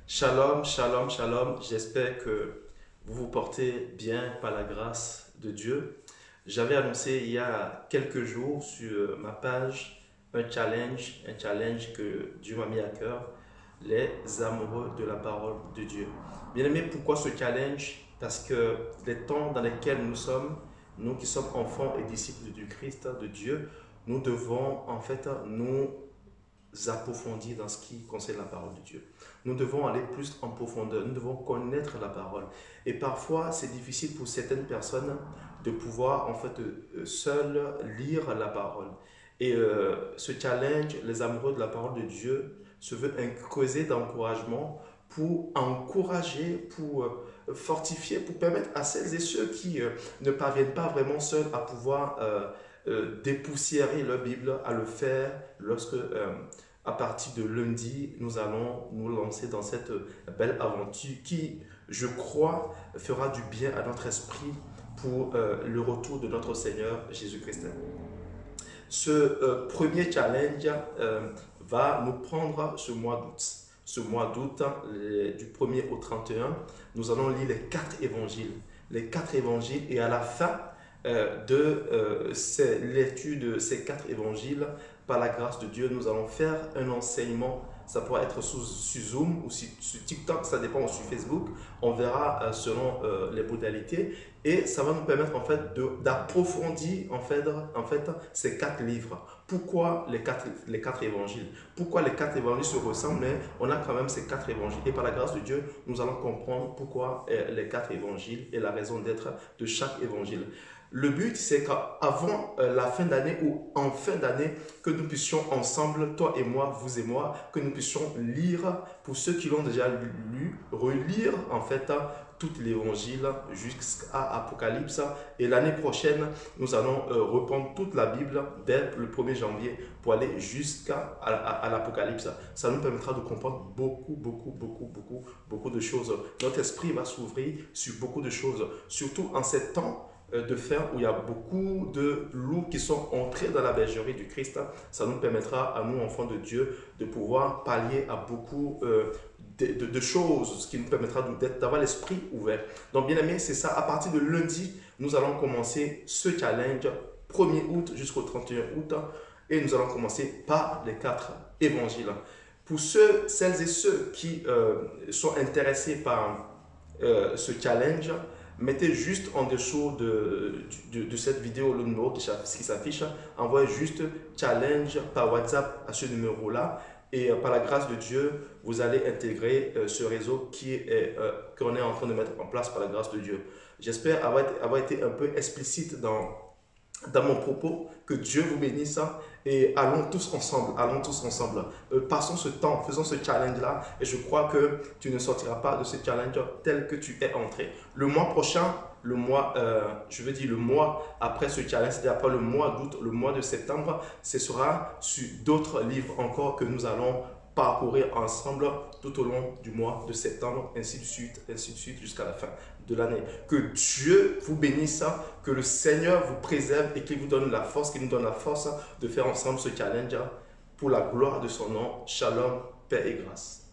Shalom, shalom, shalom. J'espère que vous vous portez bien par la grâce de Dieu. J'avais annoncé il y a quelques jours sur ma page un challenge que Dieu m'a mis à cœur, les amoureux de la parole de Dieu. Bien aimé, pourquoi ce challenge? Parce que les temps dans lesquels nous sommes, nous qui sommes enfants et disciples du Christ, de Dieu, nous devons en fait nous approfondir dans ce qui concerne la parole de Dieu. Nous devons aller plus en profondeur, nous devons connaître la parole. Et parfois, c'est difficile pour certaines personnes de pouvoir en fait seules lire la parole. Et ce challenge, les amoureux de la parole de Dieu, se veut un creuset d'encouragement pour encourager, pour fortifier, pour permettre à celles et ceux qui ne parviennent pas vraiment seuls à pouvoir dépoussiérer leur Bible, à le faire lorsque à partir de lundi, nous allons nous lancer dans cette belle aventure qui, je crois, fera du bien à notre esprit pour le retour de notre Seigneur Jésus-Christ. Ce premier challenge va nous prendre ce mois d'août. Ce mois d'août, du 1er au 31, nous allons lire les quatre évangiles. Les quatre évangiles et à la fin de l'étude de ces quatre évangiles, par la grâce de Dieu, nous allons faire un enseignement. Ça pourra être sur Zoom ou sur TikTok, ça dépend, ou sur Facebook. On verra selon les modalités. Et ça va nous permettre en fait d'approfondir en fait ces quatre livres. Pourquoi les quatre évangiles? Pourquoi les quatre évangiles se ressemblent, mais on a quand même ces quatre évangiles. Et par la grâce de Dieu, nous allons comprendre pourquoi les quatre évangiles et la raison d'être de chaque évangile. Le but, c'est qu'avant la fin d'année ou en fin d'année, que nous puissions ensemble, toi et moi, vous et moi, que nous puissions lire, pour ceux qui l'ont déjà lu, relire en fait tout l'évangile jusqu'à Apocalypse. Et l'année prochaine, nous allons reprendre toute la Bible dès le 1er janvier pour aller jusqu'à l'Apocalypse. Ça nous permettra de comprendre beaucoup de choses. Notre esprit va s'ouvrir sur beaucoup de choses, surtout en ces temps de faire où il y a beaucoup de loups qui sont entrés dans la bergerie du Christ. Ça nous permettra à nous, enfants de Dieu, de pouvoir pallier à beaucoup de choses, ce qui nous permettra d'avoir l'esprit ouvert. Donc, bien aimé, c'est ça. À partir de lundi, nous allons commencer ce challenge 1er août jusqu'au 31 août et nous allons commencer par les quatre évangiles. Pour celles et ceux qui sont intéressés par ce challenge, mettez juste en dessous de cette vidéo le numéro qui s'affiche. Envoyez juste challenge par WhatsApp à ce numéro-là. Et par la grâce de Dieu, vous allez intégrer ce réseau qu'on est en train de mettre en place par la grâce de Dieu. J'espère avoir été un peu explicite dans mon propos, que Dieu vous bénisse et allons tous ensemble. Passons ce temps, faisons ce challenge-là et je crois que tu ne sortiras pas de ce challenge tel que tu es entré. Le mois prochain, le mois après ce challenge, c'est-à-dire après le mois d'août, le mois de septembre, ce sera sur d'autres livres encore que nous allons parcourir ensemble tout au long du mois de septembre, ainsi de suite jusqu'à la fin de l'année. Que Dieu vous bénisse, que le Seigneur vous préserve et qu'il vous donne la force, qu'il nous donne la force de faire ensemble ce challenge pour la gloire de son nom. Shalom, paix et grâce.